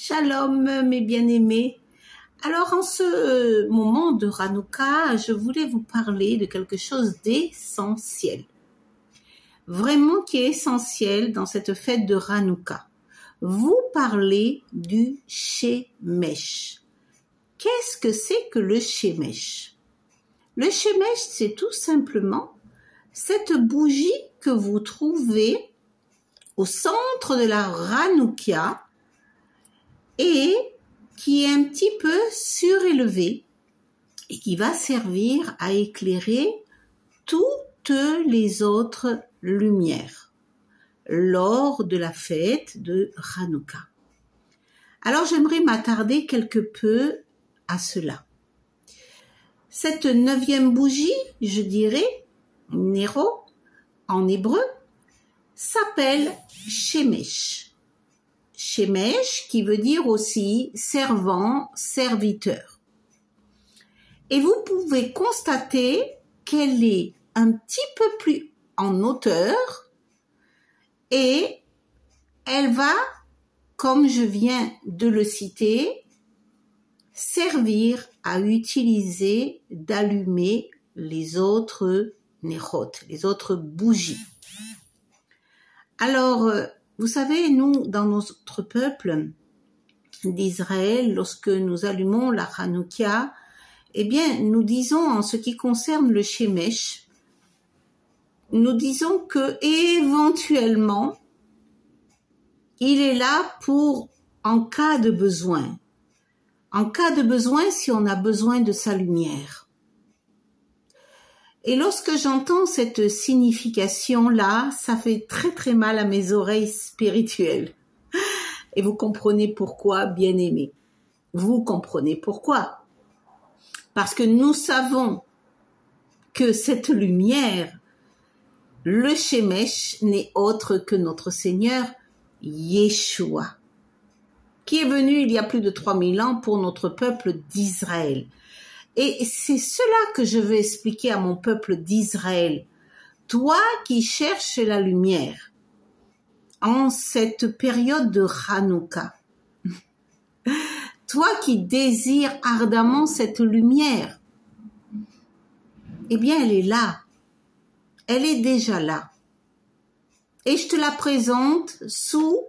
Shalom mes bien-aimés. Alors en ce moment de Hanouka, je voulais vous parler de quelque chose d'essentiel. Vraiment qui est essentiel dans cette fête de Hanouka. Vous parlez du Shemesh. Qu'est-ce que c'est que le Shemesh? Le Shemesh, c'est tout simplement cette bougie que vous trouvez au centre de la Hanouka et qui est un petit peu surélevée et qui va servir à éclairer toutes les autres lumières lors de la fête de Hanouka. Alors j'aimerais m'attarder quelque peu à cela. Cette 9e bougie, je dirais, Nero, en hébreu, s'appelle Shemesh. Shemesh qui veut dire aussi servant, serviteur. Et vous pouvez constater qu'elle est un petit peu plus en hauteur et elle va, comme je viens de le citer, servir à utiliser, d'allumer les autres nerot, les autres bougies. Alors, vous savez, nous, dans notre peuple d'Israël, lorsque nous allumons la Hanouka, eh bien, nous disons, en ce qui concerne le Shemesh, nous disons que éventuellement, il est là pour, en cas de besoin. En cas de besoin, si on a besoin de sa lumière. Et lorsque j'entends cette signification-là, ça fait très très mal à mes oreilles spirituelles. Et vous comprenez pourquoi, bien-aimés. Vous comprenez pourquoi. Parce que nous savons que cette lumière, le Shemesh, n'est autre que notre Seigneur Yeshua, qui est venu il y a plus de 3000 ans pour notre peuple d'Israël. Et c'est cela que je veux expliquer à mon peuple d'Israël. Toi qui cherches la lumière en cette période de Hanouka, toi qui désires ardemment cette lumière, eh bien elle est là. Elle est déjà là. Et je te la présente sous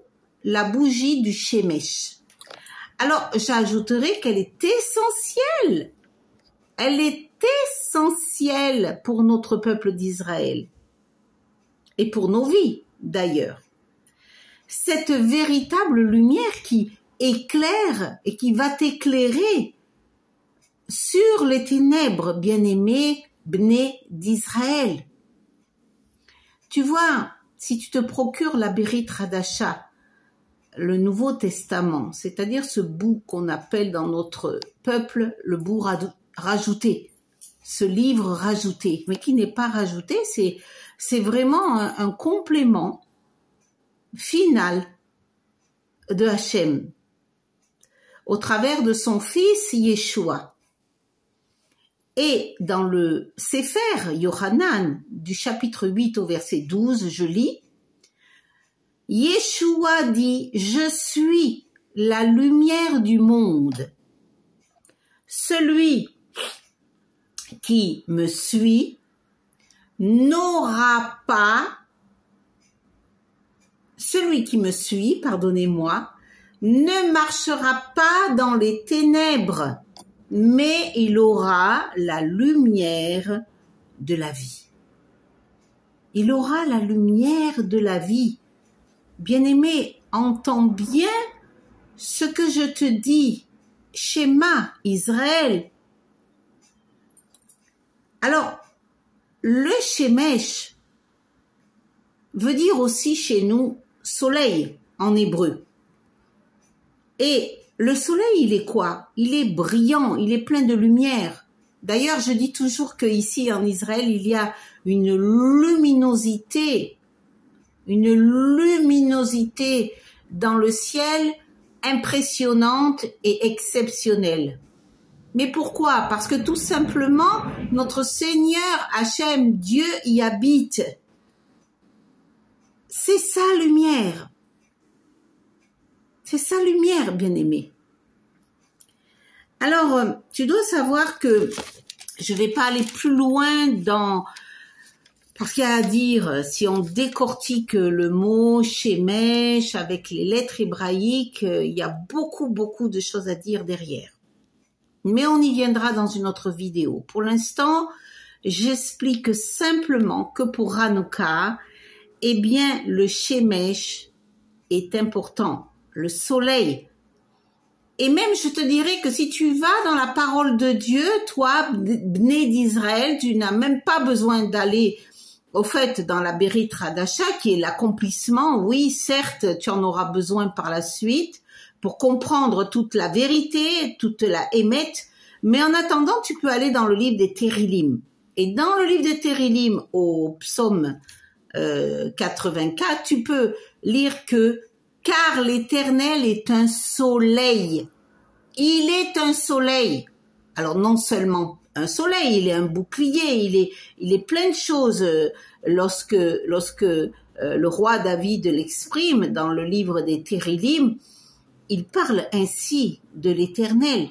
la bougie du Shemesh. Alors, j'ajouterai qu'elle est essentielle. Elle est essentielle pour notre peuple d'Israël et pour nos vies d'ailleurs. Cette véritable lumière qui éclaire et qui va t'éclairer sur les ténèbres, bien-aimés, Bnei d'Israël. Tu vois, si tu te procures la Berit Hadasha, le Nouveau Testament, c'est-à-dire ce bout qu'on appelle dans notre peuple le bout rajouté, ce livre rajouté, mais qui n'est pas rajouté, c'est vraiment un complément final de Hachem au travers de son fils Yeshua. Et dans le Sefer Yohanan du chapitre 8 au verset 12, je lis, Yeshua dit, je suis la lumière du monde. Celui qui me suit n'aura pas, celui qui me suit, pardonnez-moi, ne marchera pas dans les ténèbres, mais il aura la lumière de la vie. Il aura la lumière de la vie. Bien-aimé, entends bien ce que je te dis. Shema, Israël. Alors, le Shemesh veut dire aussi chez nous soleil en hébreu. Et le soleil, il est quoi? Il est brillant, il est plein de lumière. D'ailleurs, je dis toujours qu'ici en Israël, il y a une luminosité dans le ciel impressionnante et exceptionnelle. Mais pourquoi? Parce que tout simplement, notre Seigneur Hachem, Dieu y habite. C'est sa lumière. C'est sa lumière, bien-aimé. Alors, tu dois savoir que je vais pas aller plus loin parce qu'il y a à dire, si on décortique le mot Shemesh avec les lettres hébraïques, il y a beaucoup de choses à dire derrière. Mais on y viendra dans une autre vidéo. Pour l'instant, j'explique simplement que pour Hanouka, eh bien, le Shemesh est important. Le soleil. Et même, je te dirais que si tu vas dans la parole de Dieu, toi, né d'Israël, tu n'as même pas besoin d'aller, au fait, dans la Berit Hadasha, qui est l'accomplissement. Oui, certes, tu en auras besoin par la suite pour comprendre toute la vérité, toute la émette. Mais en attendant, tu peux aller dans le livre des Térilim. Et dans le livre des Térilim, au psaume 84, tu peux lire que car l'Éternel est un soleil. Il est un soleil. Alors non seulement un soleil, il est un bouclier, il est plein de choses. Lorsque le roi David l'exprime dans le livre des Térilim, il parle ainsi de l'Éternel.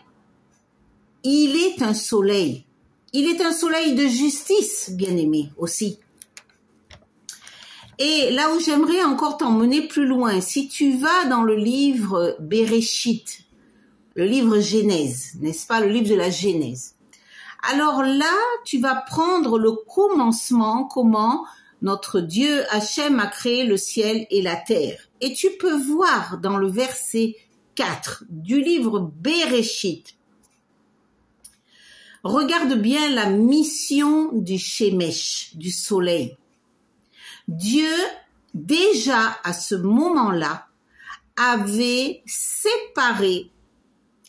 Il est un soleil. Il est un soleil de justice, bien-aimé, aussi. Et là où j'aimerais encore t'emmener plus loin, si tu vas dans le livre Bereshit, le livre Genèse, n'est-ce pas, le livre de la Genèse. Alors là, tu vas prendre le commencement, comment notre Dieu Hachem a créé le ciel et la terre. Et tu peux voir dans le verset 4 du livre Bereshit. Regarde bien la mission du Shemesh, du soleil. Dieu, déjà à ce moment-là, avait séparé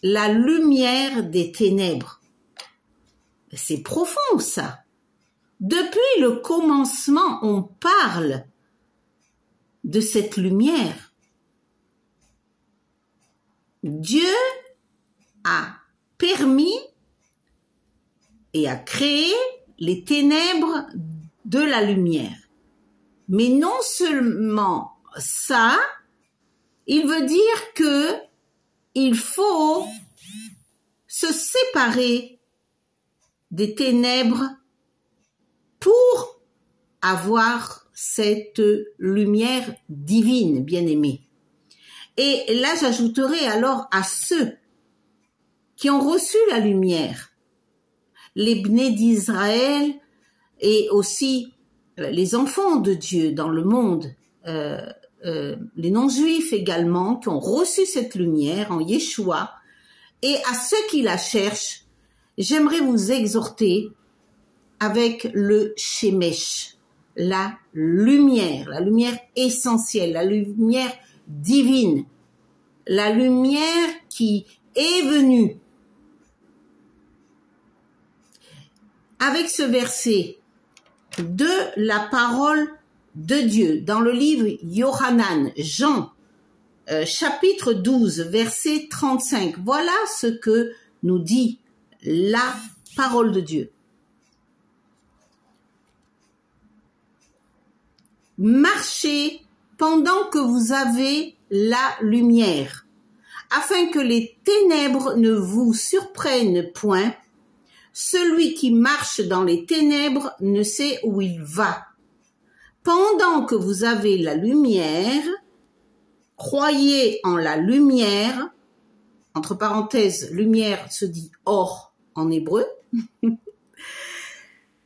la lumière des ténèbres. C'est profond, ça. Depuis le commencement, on parle de cette lumière. Dieu a permis et a créé les ténèbres de la lumière. Mais non seulement ça, il veut dire que il faut se séparer des ténèbres pour avoir cette lumière divine, bien-aimée. Et là, j'ajouterai alors à ceux qui ont reçu la lumière, les Bnei d'Israël et aussi les enfants de Dieu dans le monde, les non-juifs également, qui ont reçu cette lumière en Yeshua, et à ceux qui la cherchent, j'aimerais vous exhorter avec le Shemesh, la lumière essentielle, la lumière divine, la lumière qui est venue. Avec ce verset de la parole de Dieu, dans le livre Yohanan, Jean, chapitre 12, verset 35, voilà ce que nous dit la parole de Dieu. Marchez pendant que vous avez la lumière, afin que les ténèbres ne vous surprennent point. Celui qui marche dans les ténèbres ne sait où il va. Pendant que vous avez la lumière, croyez en la lumière, entre parenthèses, lumière se dit or en hébreu.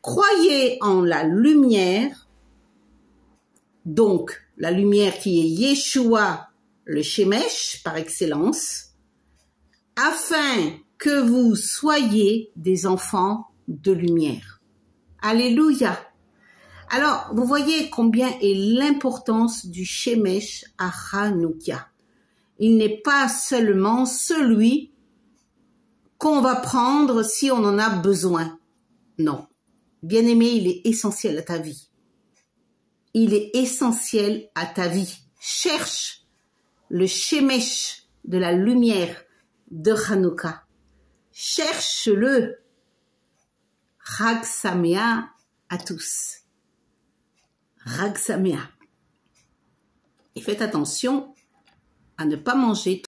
Croyez en la lumière, donc la lumière qui est Yeshua, le Shemesh par excellence, afin que vous soyez des enfants de lumière. Alléluia. Alors, vous voyez combien est l'importance du Shemesh à Hanouka. Il n'est pas seulement celui qu'on va prendre si on en a besoin. Non. Bien-aimé, il est essentiel à ta vie. Il est essentiel à ta vie. Cherche le Shemesh de la lumière de Hanouka. Cherche-le. Chag Sameach à tous. Chag Sameach. Et faites attention, à ne pas manger